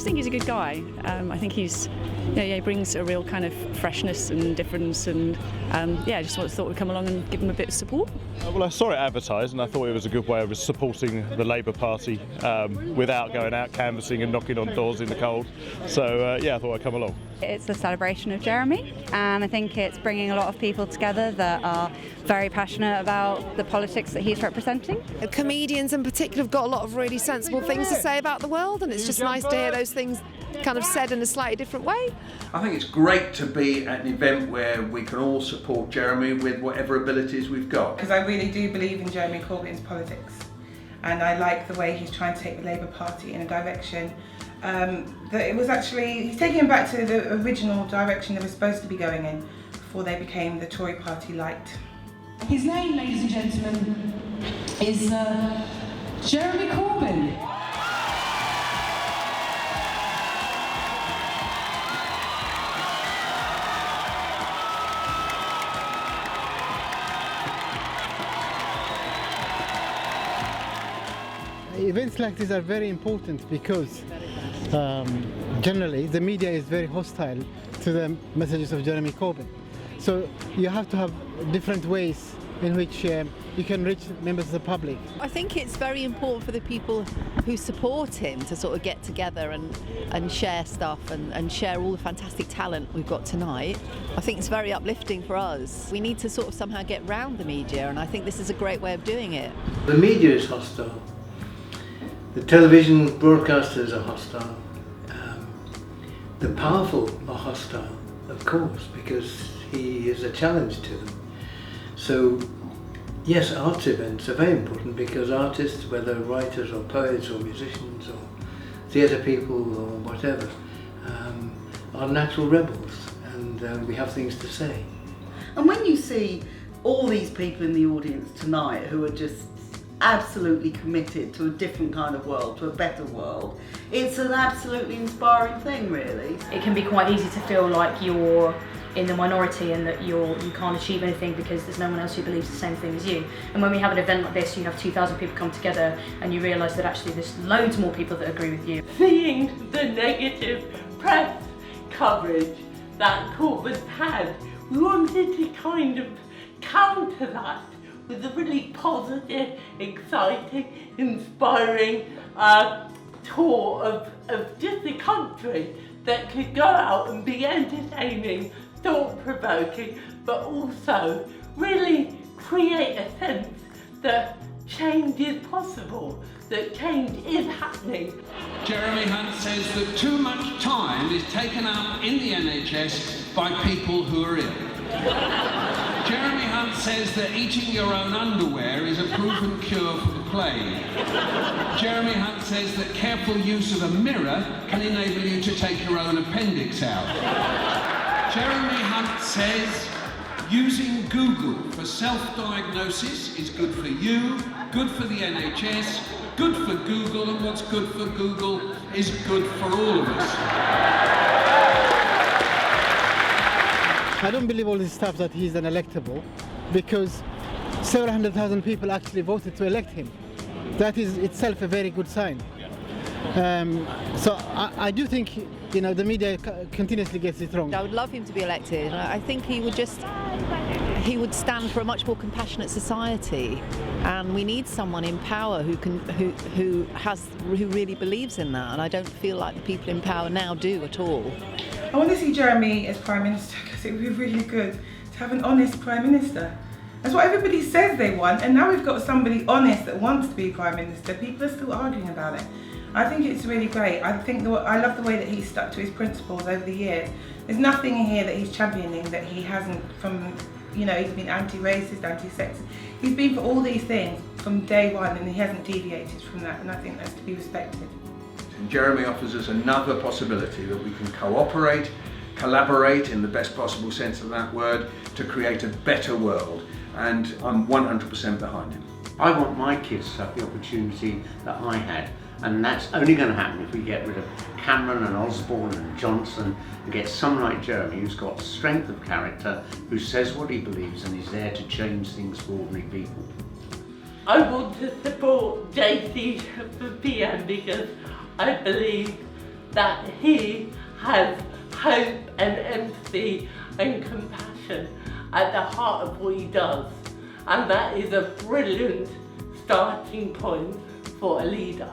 just think he's a good guy. I think he's, he brings a real kind of freshness and difference, and I just thought we'd come along and give him a bit of support. Well, I saw it advertised and I thought it was a good way of supporting the Labour Party without going out canvassing and knocking on doors in the cold. So I thought I'd come along. It's a celebration of Jeremy, and I think it's bringing a lot of people together that are very passionate about the politics that he's representing. Comedians in particular have got a lot of really sensible things to say about the world, and it's just nice to hear those things kind of said in a slightly different way. I think it's great to be at an event where we can all support Jeremy with whatever abilities we've got. Because I really do believe in Jeremy Corbyn's politics, and I like the way he's trying to take the Labour Party in a direction that it was actually, he's taking them back to the original direction they were supposed to be going in before they became the Tory Party light. His name, ladies and gentlemen, is Jeremy Corbyn. Events like these are very important because generally the media is very hostile to the messages of Jeremy Corbyn. So you have to have different ways in which you can reach members of the public. I think it's very important for the people who support him to sort of get together and share stuff and share all the fantastic talent we've got tonight. I think it's very uplifting for us. We need to sort of somehow get round the media, and I think this is a great way of doing it. The media is hostile. The television broadcasters are hostile. The powerful are hostile, of course, because he is a challenge to them. So, yes, arts events are very important because artists, whether writers or poets or musicians or theatre people or whatever, are natural rebels, and we have things to say. And when you see all these people in the audience tonight who are just absolutely committed to a different kind of world, to a better world, it's an absolutely inspiring thing, really. It can be quite easy to feel like you're in the minority and that you can't achieve anything because there's no one else who believes the same thing as you. And when we have an event like this, you have 2,000 people come together and you realise that actually there's loads more people that agree with you. Seeing the negative press coverage that Corbyn had, we wanted to kind of counter that with a really positive, exciting, inspiring tour of just a country that could go out and be entertaining, thought-provoking, but also really create a sense that change is possible, that change is happening. Jeremy Hunt says that too much time is taken up in the NHS by people who are ill. Jeremy Hunt says that eating your own underwear is a proven cure for the plague. Jeremy Hunt says that careful use of a mirror can enable you to take your own appendix out. Jeremy Hunt says using Google for self-diagnosis is good for you, good for the NHS, good for Google, and what's good for Google is good for all of us. I don't believe all this stuff that he's unelectable because several 100,000 people actually voted to elect him. That is itself a very good sign. So I do think the media continuously gets it wrong. I would love him to be elected. I think he would stand for a much more compassionate society, and we need someone in power who really believes in that, and I don't feel like the people in power now do at all. I want to see Jeremy as Prime Minister because it would be really good to have an honest Prime Minister. That's what everybody says they want, and now we've got somebody honest that wants to be Prime Minister. People are still arguing about it. I think it's really great. I love the way that he's stuck to his principles over the years. There's nothing in here that he's championing that he hasn't he's been anti-racist, anti-sexist. He's been for all these things from day one and he hasn't deviated from that, and I think that's to be respected. Jeremy offers us another possibility that we can cooperate, collaborate in the best possible sense of that word to create a better world, and I'm 100% behind him. I want my kids to have the opportunity that I had, and that's only going to happen if we get rid of Cameron and Osborne and Johnson and get someone like Jeremy who's got strength of character, who says what he believes and is there to change things for ordinary people. I want to support JC for PM because I believe that he has hope and empathy and compassion at the heart of what he does. And that is a brilliant starting point for a leader.